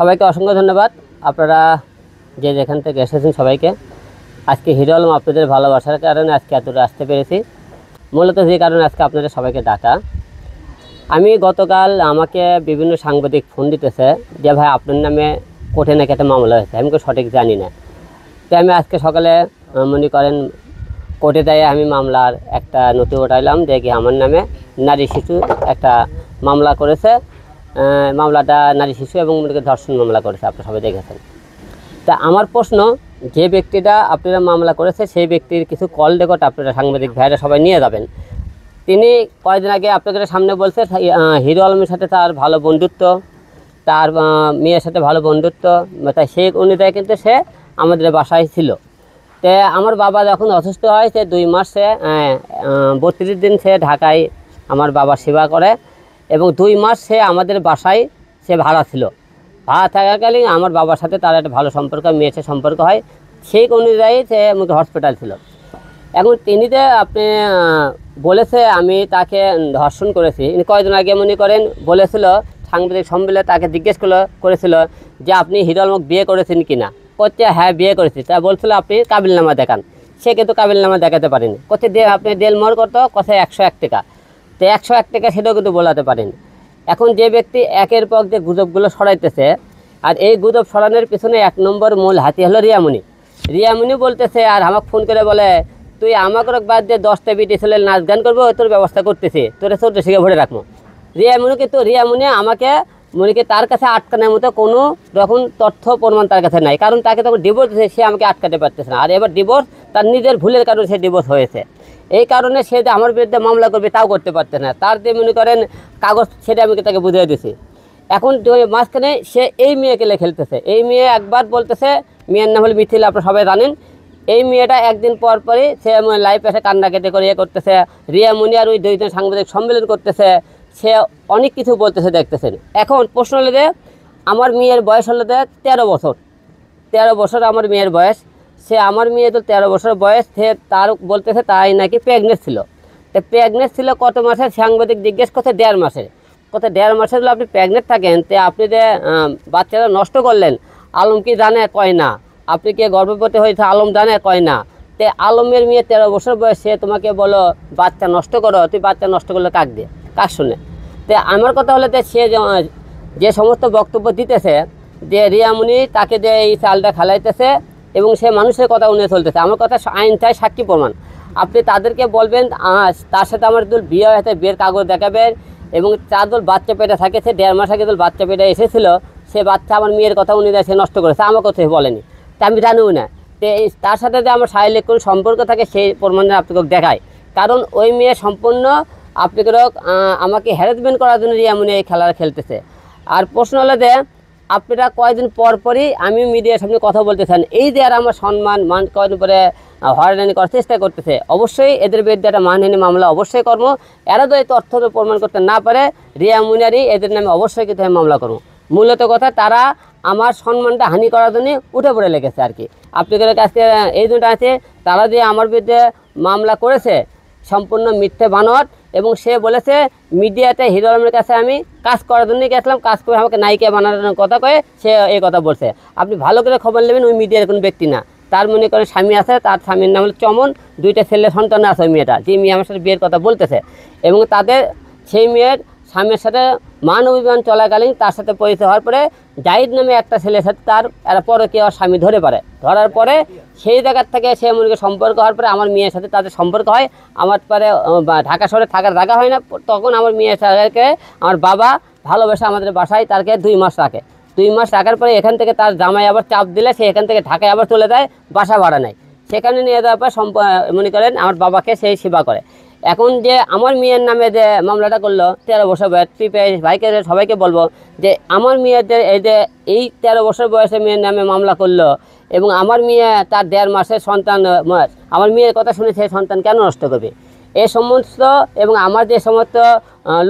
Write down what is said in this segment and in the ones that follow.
সবাইকে অসংখ্য ধন্যবাদ। আপনারা যে যেখান থেকে এসেছেন সবাইকে আজকে হিরো আলম আপনাদের ভালোবাসার কারণে আজকে এতটা আসতে পেরেছি। মূলত যে কারণে আজকে আপনাদের সবাইকে ডাকা, আমি গতকাল আমাকে বিভিন্ন সাংবাদিক ফোন দিতেছে যে ভাই আপনার নামে কোর্টে নাকি একটা মামলা হয়েছে, আমি সঠিক জানি না। তো আমি আজকে সকালে মনে করেন কোর্টে যাই, আমি মামলার একটা নথি ওঠাইলাম যে কি আমার নামে নারী শিশু একটা মামলা করেছে। মামলাটা নারী শিশু এবং ধর্ষণ মামলা করেছে, আপনারা সবাই দেখেছেন। তা আমার প্রশ্ন, যে ব্যক্তিটা আপনারা মামলা করেছে সেই ব্যক্তির কিছু কল রেকর্ড আপনারা সাংবাদিক ভাইরা সবাই নিয়ে যাবেন। তিনি কয়েকদিন আগে আপনাদের সামনে বলছে হিরো আলমের সাথে তার ভালো বন্ধুত্ব, তার মেয়ের সাথে ভালো বন্ধুত্ব, তাই সেই অনুযায়ী কিন্তু সে আমাদের বাসায় ছিল। তো আমার বাবা যখন অসুস্থ হয় সে 2 মাস সে 32 দিন সে ঢাকায় আমার বাবার সেবা করে এবং 2 মাস সে আমাদের বাসায় সে ভাড়া ছিল। ভাড়া থাকাকালীন আমার বাবার সাথে তার একটা ভালো সম্পর্ক, মেয়ের সাথে সম্পর্ক হয়, সেই অনুযায়ী সে আমাকে হসপিটাল ছিল। এখন তিনি যে আপনি বলেছে আমি তাকে ধর্ষণ করেছি, কয়েকদিন আগে মনে করেন বলেছিল সাংবাদিক সম্মেলনে, তাকে জিজ্ঞেস করেছিল যে আপনি হিরো আলমকে বিয়ে করেছেন কি না, করতে হ্যাঁ বিয়ে করেছি। তা বলছিল আপনি কাবিলনামা দেখান, সে কিন্তু কাবিলনামা দেখাতে পারেনি। করতে আপনি দেলমর করতো কথা 101 টাকা, তো 101 টাকা সেটাও কিন্তু বলাতে পারেনি। এখন যে ব্যক্তি একের পর যে গুজবগুলো ছড়াইতেছে, আর এই গুজব ছড়ানোর পিছনে 1 নম্বর মূল হাতি হলো রিয়ামণি। রিয়ামণি বলতেছে আর আমাকে ফোন করে বলে তুই আমাকে বাদ দিয়ে 10টা বিটি ছেলে নাচ গান করবো, তোর ব্যবস্থা করতেছি, তোর 14 শিখে ভরে রাখবো। রিয়ামণি কিন্তু রিয়ামণি আমাকে মনে কি তার কাছে আটকানোর মতো কোনো রকম তথ্য প্রমাণ তার কাছে নাই, কারণ তাকে তখন ডিভোর্স দিয়েছে, সে আমাকে আটকাতে পারতেছে না। আর এবার ডিভোর্স তার নিজের ভুলের কারণে সে ডিভোর্স হয়েছে, এই কারণে সে যে আমার বিরুদ্ধে মামলা করবে তাও করতে পারছে না। তার যে মনে করেন কাগজ সেটা আমি তাকে বুঝিয়ে দিয়েছি। এখন মাঝখানে সে এই মেয়েকে খেলতেছে। এই মেয়ে একবার বলতেছে, মেয়ের নাম হল মিথিলা, আপনারা সবাই জানেন। এই মেয়েটা একদিন পর পরই সে লাইভ এসে কান্না কেটে করে করতেছে। রিয়ামণি আর ওই 2 জন সাংবাদিক সম্মেলন করতেছে, সে অনেক কিছু বলতেছে দেখতেছেন। এখন প্রশ্ন হলো যে আমার মেয়ের বয়স হলো 13 বছর। 13 বছর আমার মেয়ের বয়স। সে আমার মেয়ে তো 13 বছর বয়স, সে তার বলতেছে তাই নাকি প্রেগনেন্ট ছিল। তো প্রেগনেন্ট ছিল কত মাসে, সাংবাদিক জিজ্ঞেস করছে 1.5 মাসের। কত 1.5 মাসের হলে আপনি প্রেগনেন্ট থাকেন, তো আপনি যে বাচ্চারা নষ্ট করলেন, আলম কি জানে? কয় না। আপনি কি গর্ভবতী হয়েছে? আলম জানে? কয় না। তে আলমের মেয়ে 13 বছর বয়স, সে তোমাকে বলো বাচ্চা নষ্ট করো, তুই বাচ্চা নষ্ট করলে কাক দিয়ে, কাক শুনে? তো আমার কথা হলো যে সে যে সমস্ত বক্তব্য দিতেছে যে রিয়ামণি তাকে যে এই চালটা খেলাইতেছে এবং সে মানুষের কথা উনিয়ে চলতেছে, আমার কথা আইন চাই, সাক্ষী প্রমাণ। আপনি তাদেরকে বলবেন তার সাথে আমার দল বিয়ে হয়েছে, বিয়ের কাগজ দেখাবেন এবং 4 দল বাচ্চা পেটে থাকে, সে 1.5 মাস আগে দল বাচ্চা পেটে এসেছিল, সে বাচ্চা আমার মেয়ের কথা উনি সে নষ্ট করেছে, আমার কথা বলেনি, তা আমি জানিও না। তো তার সাথে যে আমার শারীরিক কোনো সম্পর্ক থাকে সেই প্রমাণটা আপনাকে দেখায়, কারণ ওই মেয়ে সম্পূর্ণ আপনাকে আমাকে হ্যারাসমেন্ট করার জন্য রিয়ামণি এই খেলা খেলতেছে। আর প্রশ্ন হলো যে আপনারা কয়েকদিন পর পরই আমি মিডিয়ার সামনে কথা বলতেছেন, এই যে আর আমার সম্মান মান কয়েকদিন পরে হয়রানি করার চেষ্টা করতেছে, অবশ্যই এদের বিরুদ্ধে একটা মানহানি মামলা অবশ্যই করবো। এরা তো এই তথ্য প্রমাণ করতে না পারে, রিয়ামণি এদের নামে অবশ্যই কিন্তু আমি মামলা করবো। মূলত কথা তারা আমার সম্মানটা হানি করার জন্য উঠে পড়ে লেগেছে আর কি। আপনাদের কাছে এই দুটো আছে, তারা যে আমার বিরুদ্ধে মামলা করেছে সম্পূর্ণ মিথ্যে বানোয়াট, এবং সে বলেছে মিডিয়াতে হিরো আলমের কাছে আমি কাজ করার জন্যই গেছিলাম, কাজ করে আমাকে নায়িকা বানানোর কথা কয়ে সে এই কথা বলছে। আপনি ভালো করে খবর নেবেন, ওই মিডিয়ার কোনো ব্যক্তি না, তার মনে করেন স্বামী আছে, তার স্বামীর নাম হলো চমন, 2টা ছেলে সন্তান আছে ওই মেয়েটা, যে মেয়ে আমার সাথে বিয়ের কথা বলতেছে। এবং তাদের সেই মেয়ের স্বামীর সাথে মান অভিমান চলাকালীন তার সাথে পরিচয় হওয়ার পরে জাহিদ নামে একটা ছেলের সাথে তার এরা পরকীয়া স্বামী ধরার পরে সেই জায়গার থেকে সে মনে সম্পর্ক হওয়ার পরে আমার মেয়ের সাথে তাদের সম্পর্ক হয়। আমার পরে ঢাকা শহরে থাকার জায়গা হয় না, তখন আমার মেয়ের সাথে আমার বাবা ভালোবেসে আমাদের বাসায় তাকে 2 মাস রাখে। 2 মাস রাখার পরে এখান থেকে তার জামাই আবার চাপ দিলে সে এখান থেকে ঢাকায় আবার চলে যায়, বাসা ভাড়া নেয়, সেখানে নিয়ে যাওয়ার পর মনে করেন আমার বাবাকে সেই সেবা করে। এখন যে আমার মেয়ের নামে যে মামলাটা করলো 13 বছর বয়স, ভাইকে সবাইকে বলবো যে আমার মেয়েদের এই 13 বছর বয়সে মেয়ের নামে মামলা করলো এবং আমার মেয়ে তার 1.5 মাসের সন্তান, আমার মেয়ের কথা শুনে সেই সন্তান কেন নষ্ট করবে? এই সমস্ত এবং আমার যে সমস্ত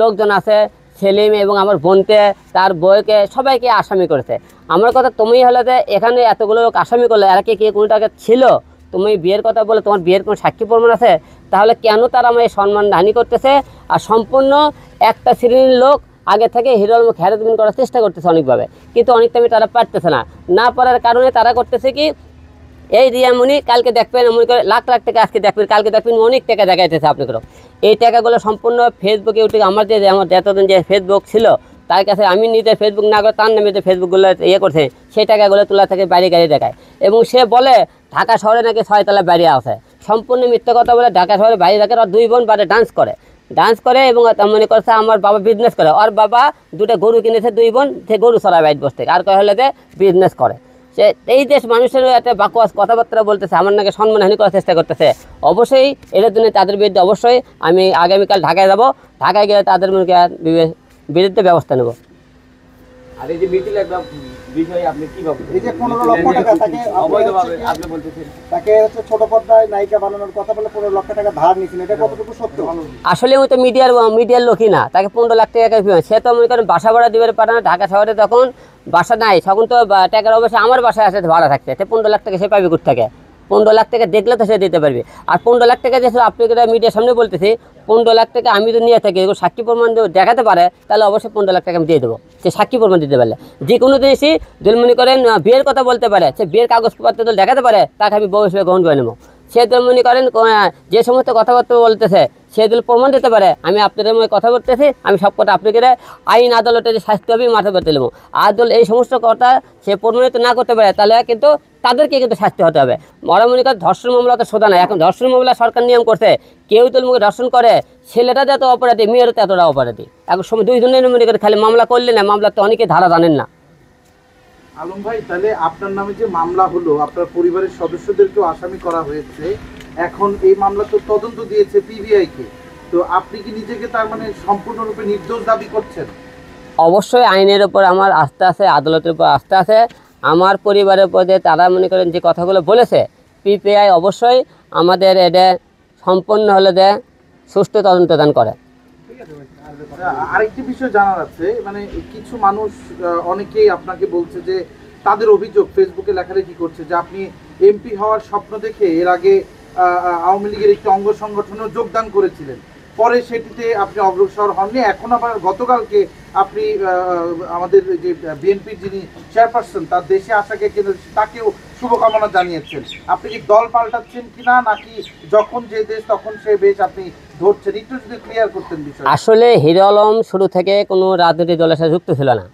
লোকজন আছে, ছেলে মেয়ে এবং আমার বোনকে, তার বউকে, সবাইকে আসামি করেছে। আমার কথা তুমি হলে যে এখানে এতগুলো লোক আসামি করলো, এরা কি কোনো টাকা ছিল? তুমি বিয়ের কথা বলে তোমার বিয়ের কোনো সাক্ষী প্রমাণ আছে? তাহলে কেন তারা আমার এই সম্মান হানি করতেছে? আর সম্পূর্ণ একটা শ্রেণীর লোক আগে থেকে হিরো আলম হ্যারাসমেন্ট করার চেষ্টা করতেছে অনেকভাবে, কিন্তু অনেক টাইমে তারা পারতেছে না। না পারার কারণে তারা করতেছে কি, এই রিয়ামণি কালকে দেখবেন মনে করে লাখ লাখ টাকা, আজকে দেখবেন কালকে দেখবেন অনেক টাকা দেখাইতেছে আপনাকে। এই টাকাগুলো সম্পূর্ণ ফেসবুকে ইউটিউবে আমার এতদিন যে ফেসবুক ছিল তার কাছে আমি নিজে ফেসবুক না করে তার নামে যে ফেসবুকগুলো করছে সেই টাকাগুলো তোলা থেকে বাইরে গাড়ি দেখায়। এবং সে বলে ঢাকা শহরে নাকি 6 তলা বাড়ি আছে, সম্পূর্ণ মিথ্যা কথা বলে। ঢাকা শহরে বাড়ি দেখে আর 2 বোন বাড়ি ডান্স করে এবং মনে করছে আমার বাবা বিজনেস করে। ওর বাবা 2টা গরু কিনেছে, 2 বোন সে গরু চড়ায় বাইট বসতে, আর কয় হলে যে বিজনেস করে। সে এই দেশ মানুষের একটা বাকওয়াস কথাবার্তা বলতেছে, আমার নাকি সম্মানহানি করার চেষ্টা করতেছে। অবশ্যই এটার জন্য তাদের বিরুদ্ধে অবশ্যই আমি আগামীকাল ঢাকায় যাব, ঢাকায় গেলে তাদের বিরুদ্ধে ব্যবস্থা নেব। আর এই যে মিটিল একটা বিষয় আপনি কি ভাবেন, এই যে 15 লক্ষ টাকা অবৈধভাবে আপনি বলতেছেন তাকে হচ্ছে ছোট পর্দায় নায়িকা বানানোর কথা বলে 15 লক্ষ টাকা ধার নিয়েছেন, এটা কতটুকু সত্য? আসলে ওই তো মিডিয়ার লোকই না, তাকে 15 লাখ টাকা সে তো মনে করেন বাসা ভাড়া দিবে পারে না। ঢাকা শহরে তখন বাসা নাই, তখন তো টাকার অবশ্যই আমার বাসায় আসে ভাড়া থাকছে, সে 15 লাখ টাকা সে পাবে কোথা থেকে? 15 লাখ টাকা দেখলে তো সে দিতে পারবে। আর 15 লাখ টাকা যে আপনাকে মিডিয়ার সামনে বলতেছি, 15 লাখ টাকা আমি তো নিয়ে থাকি, এগুলো সাক্ষী প্রমাণ দেখাতে পারে তাহলে অবশ্যই 15 লাখ টাকা আমি দিয়ে দেবো। সে সাক্ষী প্রমাণ দিতে পারলে যে কোনো জিনিসই যদি মনে করেন বিয়ের কথা বলতে পারে, সে বিয়ের কাগজপত্র যদি দেখাতে পারে তাকে আমি বউ হিসেবে গ্রহণ করে নেবো। সে তো মনে করেন যে সমস্ত কথাবার্তা বলতেছে সে যদি প্রমাণ দিতে পারে আমি আপনাদের মধ্যে কথা বলতেছি, আমি সব কথা আপনাকে আইন আদালতে যে শাস্তি হবে মাথা পেতে নেবো। আদল এই সমস্ত কথা সে প্রমাণিত না করতে পারে তাহলে কিন্তু তাদেরকে কিন্তু শাস্তি হতে হবে। ওরা মনে করে ধর্ষণ মামলা তো সোজা না, এখন ধর্ষণ মামলা সরকার নিয়ম করছে, কেউ তো মুখে ধর্ষণ করে ছেলেটা যত অপরাধী মেয়েরও তো এতটা অপরাধী। এখন সময় 2 জনের মনে করে খালি মামলা করলে না, মামলা তো অনেকে ধারা জানেন না। আলম ভাই, তাহলে আপনার নামে যে মামলা হলো, আপনার পরিবারের সদস্যদেরকেও আসামি করা হয়েছে, এখন এই মামলা তো তদন্ত দিয়েছে পিবিআই কে, তো আপনি কি নিজেকে তার মানে সম্পূর্ণরূপে নির্দোষ দাবি করছেন? অবশ্যই আইনের উপর আমার আস্থা আছে, আদালতের উপর আস্থা আছে। আমার পরিবারের উপরে তারা মনে করেন যে কথাগুলো বলেছে, পিপিআই অবশ্যই আমাদের এটা সম্পন্ন হলে দেয় সুষ্ঠু তদন্ত দান করে। আরেকটি বিষয় জানার আছে, মানে কিছু মানুষ অনেকেই আপনাকে বলছে যে তাদের অভিযোগ ফেসবুকে লেখালেখি করছে যে আপনি এমপি হওয়ার স্বপ্ন দেখে এর আগে আওয়ামী লীগের একটি অঙ্গ সংগঠনেও যোগদান করেছিলেন, পরে সেটিতে আপনি অগ্রসর হননি, এখন আবার গতকালকে আপনি আমাদের যে বিএনপির যিনি চেয়ারপারসন তার দেশে আসাকে কেন্দ্র তাকেও শুভকামনা জানিয়েছেন। আপনি কি দল পাল্টাচ্ছেন কিনা, নাকি যখন যে দেশ তখন সে বেশ আপনি ধরছেন? একটু যদি ক্লিয়ার করতেন বিষয়। আসলে হিরো আলম শুরু থেকে কোনো রাজনৈতিক দলের সাথে যুক্ত ছিল না।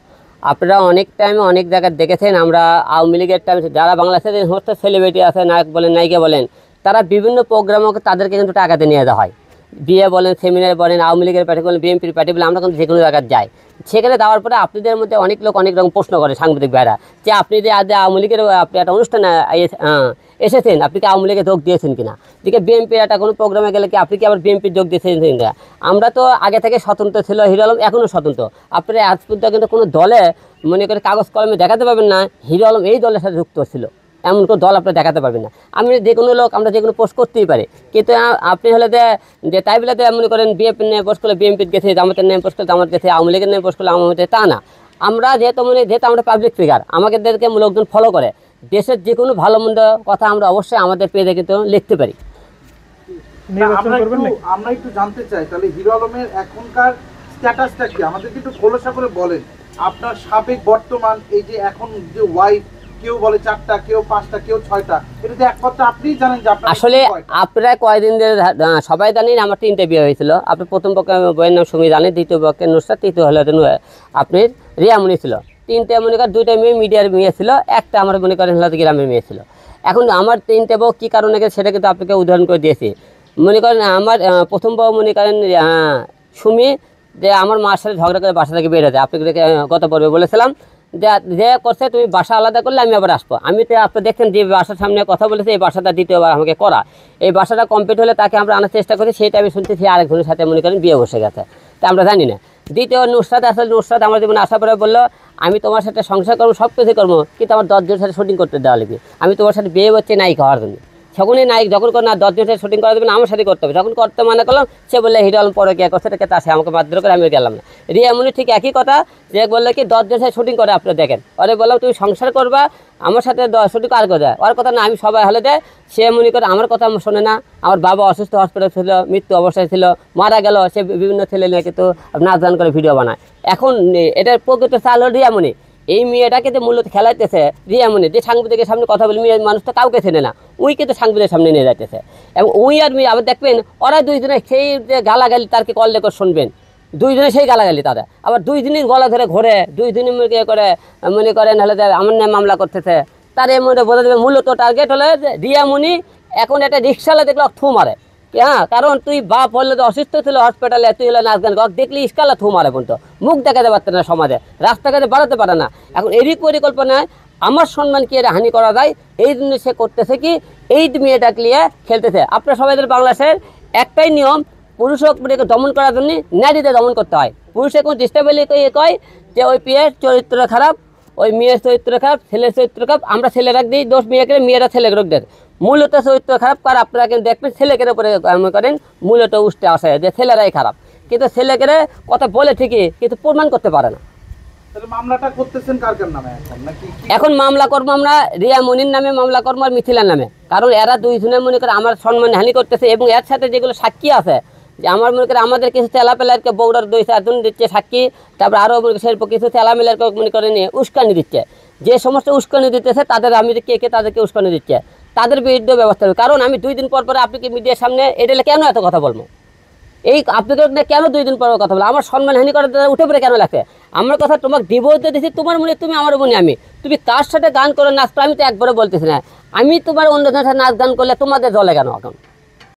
আপনারা অনেক টাইমে অনেক জায়গায় দেখেছেন, আমরা আওয়ামী লীগের টাইমে যারা বাংলাদেশের সমস্ত সেলিব্রিটি আছে, নায়ক বলেন নায়িকা বলেন, তারা বিভিন্ন প্রোগ্রামে তাদেরকে কিন্তু টাকাতে নিয়ে দেওয়া হয়। বিয়ে বলেন, সেমিনার বলেন, আওয়ামী লীগের পার্টি বলেন, বিএনপির পার্টি বলেন, আমরা কিন্তু যে কোনো জায়গায় যাই। সেখানে দেওয়ার পরে আপনাদের মধ্যে অনেক লোক অনেক রকম প্রশ্ন করে, সাংবাদিক ভাইরা, যে আপনি যে আজ আওয়ামী লীগের আপনি একটা অনুষ্ঠানে এসেছেন, আপনি কি আওয়ামী লীগে যোগ দিয়েছেন কিনা? দিকে বিএনপির একটা কোনো প্রোগ্রামে গেলে কি আপনি কি আবার বিএনপির যোগ দিয়েছেন কিনা? আমরা তো আগে থেকে স্বতন্ত্র ছিল, হিরো আলম এখনও স্বতন্ত্র। আপনারা আজ পর্যন্ত কিন্তু কোনো দলে মনে করে কাগজ কলমে দেখাতে পারবেন না হিরো আলম এই দলের সাথে যুক্ত ছিল, এমন কোনো দল আপনি দেখাতে পারবেন না। আমি যে কোনো লোক আমরা যে কোনো পোস্ট করতেই পারি, কিন্তু আপনি হলে যে তাই বলে মনে করেন বিএনপির নিয়ে পোস্ট করলে বিএনপির গেছে, জামাতের নিয়ে পোস্ট করলে জামাত গেছে, আওয়ামী লীগের নিয়ে পোস্ট করলে আওয়ামী লীগের, তা না। আমরা যেহেতু আমরা পাবলিক ফিগার, আমাদেরকে লোকজন ফলো করে, দেশের যে কোনো ভালো মন্দ কথা আমরা অবশ্যই আমাদের পেজে কিন্তু লিখতে পারি। আমরা একটু জানতে চাই তাহলে হিরো আলমের এখনকার স্ট্যাটাসটা কি, আমাদেরকে একটু খোলাসা করে বলেন। আপনার সাবেক বর্তমান এই যে এখন যে ওয়াইফ, কেউ বলে 4টা, কেউ 5টা, কেউ 6টা, এটা তো একমাত্র আপনিই জানেন যে আপনার আসলে আপনারা কয়দিন ধরে সবাই জানেন আমার 3টে বিয়ে হয়েছিল। আপনি প্রথম পক্ষে বইয়ের নাম সুমি জানেন, দ্বিতীয় পক্ষে নুসরাত, তৃতীয় হলো আপনার রিয়ামণি ছিল। 3টে মনে করেন 2টা মেয়ে মিডিয়ার মেয়ে ছিল, একটা আমার মনে করেন হলো গ্রামের মেয়ে ছিল। এখন আমার 3টে বউ কী কারণে গেছে সেটা কিন্তু আপনাকে উদাহরণ করে দিয়েছি। মনে করেন আমার প্রথম বউ মনে করেন সুমি, যে আমার মার সাথে ঝগড়া করে বাসা থেকে বের হয়েছে, আপনাকে গত পর্বে বলেছিলাম যে করছে তুমি বাসা আলাদা করলে আমি আবার আসবো। আমি তো আপনি দেখছেন যে বাসার সামনে কথা বলেছে, এই বাসাটা দ্বিতীয়বার আমাকে করা, এই বাসাটা কমপ্লিট হলে তাকে আমরা আনার চেষ্টা করি, সেইটা আমি শুনতেছি আরেকজনের সাথে মনে করেন বিয়ে বসে গেছে, তা আমরা জানি না। দ্বিতীয় নুসরাত আসলে নুসরাত আমার জীবনে আসার পরে বললো আমি তোমার সাথে সংসার করবো, সব কিছু করবো, কিন্তু আমার 10 জনের সাথে শুটিং করতে দেওয়া লাগবে, আমি তোমার সাথে বিয়ে হচ্ছে নাই খাওয়ার জন্য। তখনই নায়ক যখন করে না 10 দিন শুটিং করা দেবে না, আমার সাথে করতে হবে। যখন করতে মানা করলাম, সে বললে হিরো আলম পরে কে করছে তাকে তাসে আমাকে মারধর করে আমি গেলাম না। রিয়ামণি ঠিক একই কথা, যে বললে কি 10 দিন শুটিং করে আপনি দেখেন, ওরে বললাম তুমি সংসার করবা আমার সাথে শুটিং আর করে ওর কথা না, আমি সবাই হলে দেয়। সে মনে করে আমার কথা শোনে না। আমার বাবা অসুস্থ হসপিটাল ছিল, মৃত্যু অবস্থায় ছিল, মারা গেল, সে বিভিন্ন ছেলে নিয়ে কিন্তু নাচ গান করে ভিডিও বানায়। এখন এটার প্রকৃত চাল হল রিয়ামণি। এই মেয়েটাকে যে মূলত খেলাইতেছে রিয়ামণি, যে সাংবাদিকের সামনে কথা বলে, মেয়ে মানুষ তো কাউকে চেনে না, উই কিন্তু সাংবাদিকের সামনে নিয়ে যাইতেছে। এবং উই আর মেয়ে আবার দেখবেন ওরা দুইজনে সেই যে গালাগালি তারকে কল রেকর্ড শুনবেন, দুইজনে সেই গালাগালি তারা আবার 2 দিনই গলা ধরে ঘোরে, 2 দিনই ইয়ে করে মনে করেন হলে আমার নামে মামলা করতেছে। তার এর মধ্যে বোঝা যাবে মূলত টার্গেট হলে রিয়ামণি এখন একটা রিক্সাওয়ালা দেখলে থু মারে। হ্যাঁ, কারণ তুই বাপ হলে তো অসুস্থ ছিল হসপিটালে, তুই হলে নাচ গান দেখলি ইস্কালা থু মারে, বলতো মুখ দেখাতে পারতে না, সমাজে রাস্তাঘাটে বাড়াতে পারে না। এখন এরই পরিকল্পনায় আমার সম্মান কি এটা হানি করা যায়, এই জন্য সে করতেছে কি এই মেয়েটাকে নিয়ে খেলতেছে। আপনার সবাইদের বাংলাদেশের একটাই নিয়ম, পুরুষকে দমন করার জন্য নারীদের দমন করতে হয়। পুরুষে কোনো ডিস্টার্বেলি কয় যে ওই মেয়ের চরিত্র খারাপ, ওই মেয়ের চরিত্র খারাপ, ছেলের চরিত্র খারাপ, আমরা ছেলেরা দিই দোষ মেয়েকে, মেয়েরা ছেলেকে রোগ দেয়। মূলত চরিত্র খারাপ কার আপনারা কিন্তু দেখবেন ছেলেকের উপরে মনে করেন মূলত উঠতে আসে যে ছেলেরাই খারাপ, কিন্তু ছেলেকের কথা বলে ঠিকই কিন্তু প্রমাণ করতে পারে না। তাহলে মামলাটা করতেছেন কার কার নামে এখন, নাকি এখন মামলা করবো আমরা রিয়ামণির নামে মামলা করবো আর মিথিলার নামে, কারণ এরা দুইজনে মনে করে আমার সম্মান হানি করতেছে। এবং এর সাথে যেগুলো সাক্ষী আছে, যে আমার মনে করে আমাদের কিছু তেলাপেলারকে বৌড়ার 2-4 দিচ্ছে সাক্ষী, তারপর আরও মনে সেরকম কিছু তেলামেলারকে মনে করে নিয়ে উস্কানি দিচ্ছে। যে সমস্ত উস্কানি দিতেছে তাদের আমি কে তাদেরকে উস্কানি দিচ্ছে, তাদের বিরুদ্ধে ব্যবস্থা হবে। কারণ আমি 2 দিন পর পরে আপনাকে মিডিয়ার সামনে এটা কেন এত কথা বলবো, এই আপনাকে কেন 2 দিন পর কথা বলো, আমার সম্মানহানি করে উঠে পড়ে কেন লাগছে? আমার কথা তোমাকে ডিভোর্স দিয়ে দিচ্ছি, তোমার মনে তুমি আমার মনে আমি, তুমি কার সাথে গান করে নাচ, আমি তো একবারও বলতেছি না। আমি তোমার অন্য সাথে নাচ গান করলে তোমাদের জলে কেন এখন?